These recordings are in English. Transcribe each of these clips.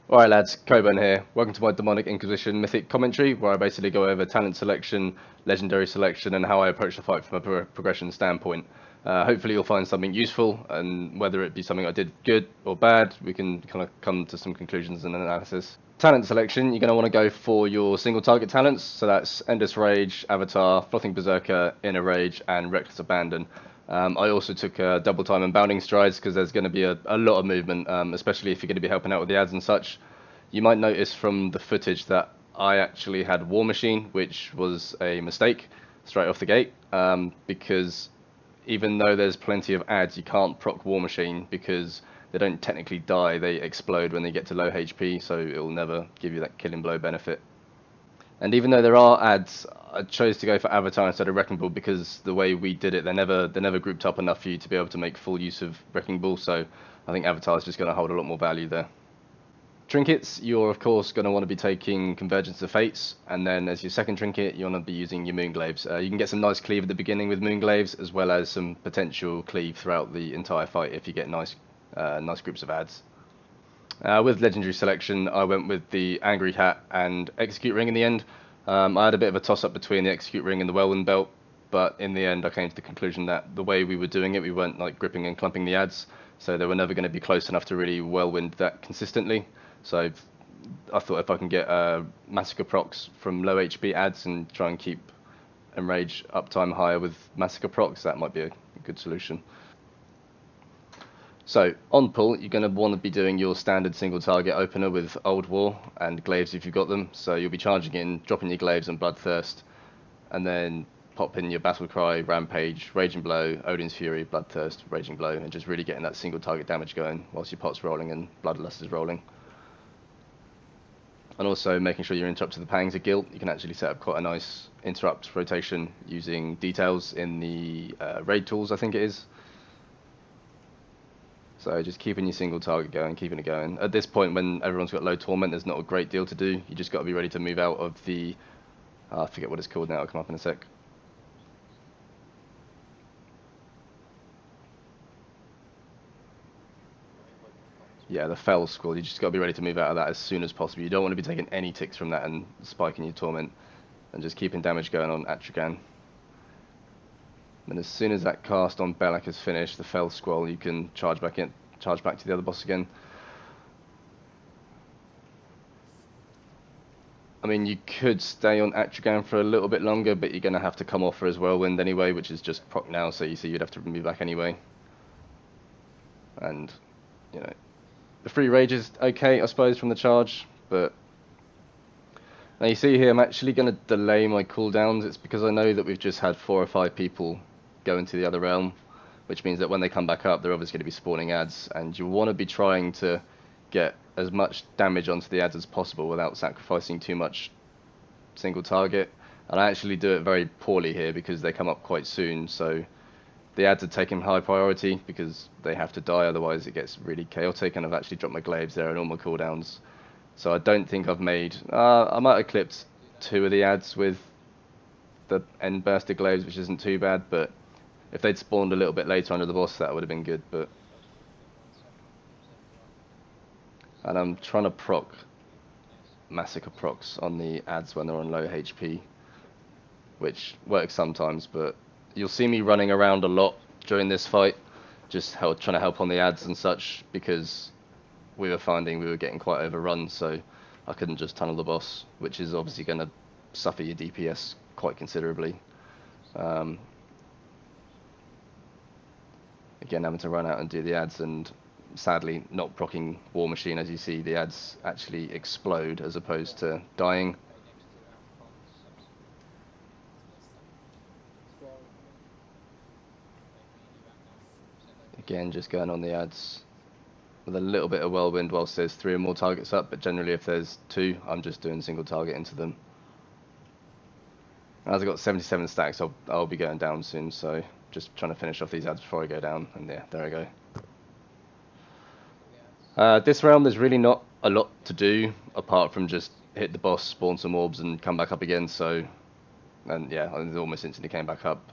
Alright lads, Coburn here. Welcome to my Demonic Inquisition Mythic commentary, where I basically go over talent selection, legendary selection, and how I approach the fight from a progression standpoint. Hopefully you'll find something useful, and whether it be something I did good or bad, we can kind of come to some conclusions and analysis. Talent selection, you're going to want to go for your single target talents, so that's Endless Rage, Avatar, Frothing Berserker, Inner Rage, and Reckless Abandon. I also took double time and bounding strides because there's going to be a lot of movement, especially if you're going to be helping out with the ads and such. You might notice from the footage that I actually had War Machine, which was a mistake straight off the gate, because even though there's plenty of ads, you can't proc War Machine because they don't technically die, they explode when they get to low HP, so it'll never give you that killing blow benefit. And even though there are ads, I chose to go for Avatar instead of Wrecking Ball because the way we did it, they're never grouped up enough for you to be able to make full use of Wrecking Ball, so I think Avatar is just going to hold a lot more value there. Trinkets, you're of course going to want to be taking Convergence of Fates, and then as your second trinket, you want to be using your Moonglaves. You can get some nice cleave at the beginning with Moonglaves, as well as some potential cleave throughout the entire fight if you get nice groups of ads. With legendary selection, I went with the Angry Hat and Execute Ring in the end. I had a bit of a toss-up between the Execute Ring and the Whirlwind Belt, but in the end I came to the conclusion that the way we were doing it, we weren't like gripping and clumping the ads, so they were never going to be close enough to really Whirlwind that consistently. So I thought if I can get Massacre procs from low HP ads and try and keep Enrage uptime higher with Massacre procs, that might be a good solution. So, on pull, you're going to want to be doing your standard single target opener with Old War and Glaives if you've got them. So you'll be charging in, dropping your Glaives and Bloodthirst, and then pop in your Battle Cry, Rampage, Raging Blow, Odin's Fury, Bloodthirst, Raging Blow, and just really getting that single target damage going whilst your pot's rolling and Bloodlust is rolling. And also making sure your interrupt to the Pangs of Guilt. You can actually set up quite a nice interrupt rotation using details in the raid tools, I think it is. So just keeping your single target going, keeping it going. At this point, when everyone's got low torment, there's not a great deal to do. You just got to be ready to move out of the... I forget what it's called now, it'll come up in a sec. Yeah, the Fell Squall. You just got to be ready to move out of that as soon as possible. You don't want to be taking any ticks from that and spiking your torment. And just keeping damage going on Atragan. And as soon as that cast on Belak is finished, the Fell Squall, you can charge back to the other boss again. I mean, you could stay on Atragan for a little bit longer, but you're going to have to come off for his Whirlwind anyway, which is just proc now, so you see you'd have to move back anyway. And, you know, the free rage is okay, I suppose, from the charge, but... Now you see here, I'm actually going to delay my cooldowns. It's because I know that we've just had 4 or 5 people go into the other realm, which means that when they come back up, they're obviously going to be spawning ads, and you want to be trying to get as much damage onto the ads as possible without sacrificing too much single target. And I actually do it very poorly here because they come up quite soon, so the ads are taking high priority because they have to die, otherwise it gets really chaotic, and I've actually dropped my glaives there and all my cooldowns. So I don't think I've made... I might have clipped 2 of the ads with the end bursted glaives, which isn't too bad, but if they'd spawned a little bit later under the boss, that would have been good. But and I'm trying to proc Massacre procs on the ads when they're on low HP, which works sometimes, but you'll see me running around a lot during this fight, just trying to help on the ads and such, because we were finding we were getting quite overrun, so I couldn't just tunnel the boss, which is obviously going to suffer your DPS quite considerably. Again, having to run out and do the ads, and sadly not proccing War Machine. As you see, the ads actually explode as opposed to dying. Again, just going on the ads with a little bit of Whirlwind whilst there's 3 or more targets up, but generally if there's 2, I'm just doing single target into them. As I've got 77 stacks, I'll be going down soon, so just trying to finish off these ads before I go down, and yeah, there I go. This realm, there's really not a lot to do, apart from just hit the boss, spawn some orbs, and come back up again, so... And yeah, I almost instantly came back up.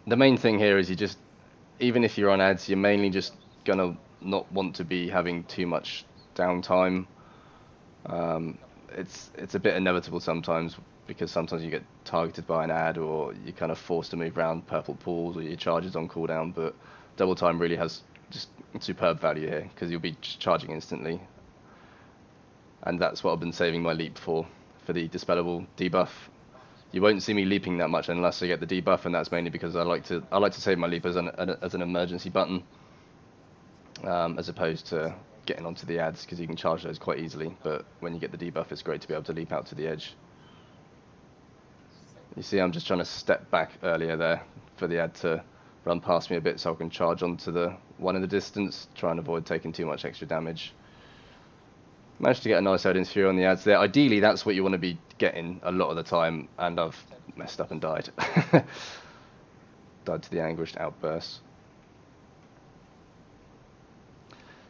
The main thing here is you just... Even if you're on ads, you're mainly just gonna not want to be having too much downtime. It's a bit inevitable sometimes, because sometimes you get targeted by an ad, or you're kind of forced to move around purple pools, or your charges on cooldown. But double time really has just superb value here, because you'll be charging instantly, and that's what I've been saving my leap for the dispellable debuff. You won't see me leaping that much unless I get the debuff, and that's mainly because I like to save my leap as an emergency button, as opposed to getting onto the ads, because you can charge those quite easily. But when you get the debuff, it's great to be able to leap out to the edge. You see, I'm just trying to step back earlier there for the ad to run past me a bit, so I can charge onto the one in the distance, try and avoid taking too much extra damage. Managed to get a nice Odin's Fury on the ads there. Ideally, that's what you want to be getting a lot of the time, and I've messed up and died. Died to the Anguished Outburst.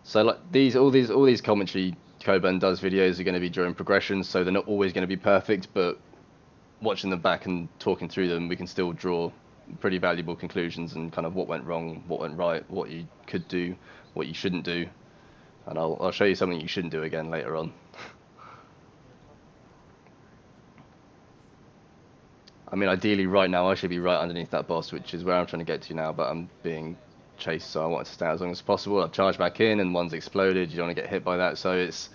So like all these commentary Coburn does videos are going to be during progression, so they're not always going to be perfect, but watching them back and talking through them, we can still draw pretty valuable conclusions and kind of what went wrong, what went right, what you could do, what you shouldn't do. And I'll show you something you shouldn't do again later on. I mean, ideally right now I should be right underneath that boss, which is where I'm trying to get to now, but I'm being chased, so I want to stay out as long as possible. I've charged back in and one's exploded. You don't want to get hit by that, so it's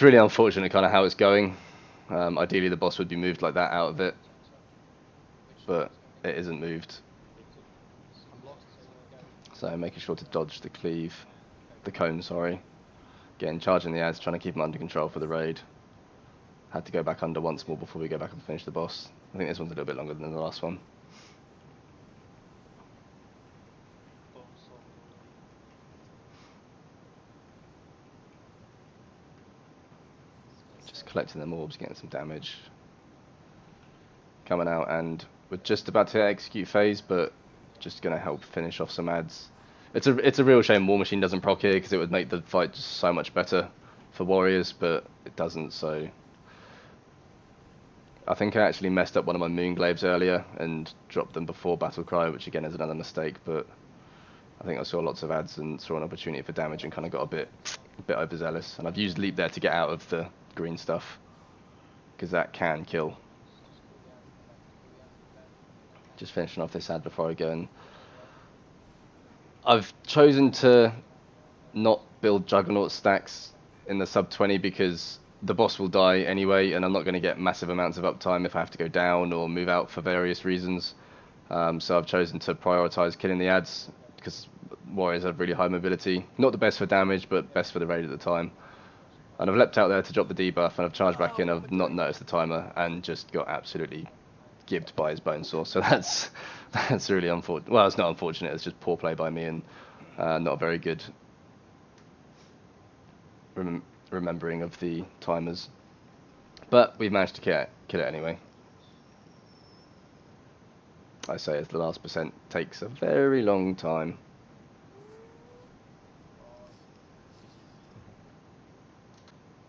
really unfortunate kind of how it's going. Ideally the boss would be moved like that out of it, but it isn't moved. So making sure to dodge the cleave, the cone, sorry. Again, charging the ads, trying to keep them under control for the raid. Had to go back under once more before we go back and finish the boss. I think this one's a little bit longer than the last one. Just collecting them orbs, getting some damage. Coming out, and we're just about to execute phase, but just going to help finish off some ads. It's a real shame War Machine doesn't proc here, because it would make the fight just so much better for warriors, but it doesn't. So I think I actually messed up one of my Moonglaves earlier and dropped them before Battle Cry, which again is another mistake, but I think I saw lots of ads and saw an opportunity for damage and kind of got a bit overzealous, and I've used Leap there to get out of the green stuff, because that can kill. Just finishing off this ad before I go in. I've chosen to not build Juggernaut stacks in the sub 20 because the boss will die anyway, and I'm not going to get massive amounts of uptime if I have to go down or move out for various reasons. So I've chosen to prioritize killing the ads, because warriors have really high mobility. Not the best for damage, but best for the raid at the time. And I've leapt out there to drop the debuff, and I've charged back in. I've not noticed the timer and just got absolutely gibbed by his bone saw. So that's really unfortunate. Well, it's not unfortunate. It's just poor play by me, and not very good remembering of the timers. But we've managed to kill it anyway. I say as the last percent takes a very long time.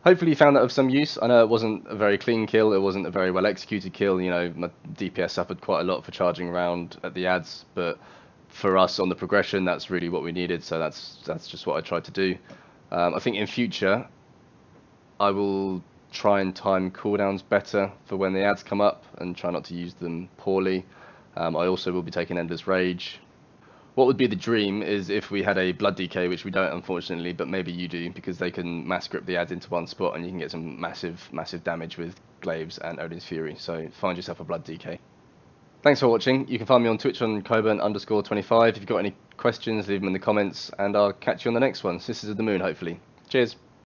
Hopefully you found that of some use. I know it wasn't a very clean kill, it wasn't a very well executed kill, you know, my DPS suffered quite a lot for charging around at the ads, but for us on the progression, that's really what we needed, so that's just what I tried to do. I think in future, I will try and time cooldowns better for when the ads come up, and try not to use them poorly. I also will be taking Endless Rage. What would be the dream is if we had a Blood DK, which we don't unfortunately, but maybe you do, because they can mass grip the ads into one spot and you can get some massive damage with Glaives and Odin's Fury, so find yourself a Blood DK. Thanks for watching. You can find me on Twitch on Coburn_25. If you've got any questions, leave them in the comments, and I'll catch you on the next one. Sisters of the Moon, hopefully. Cheers.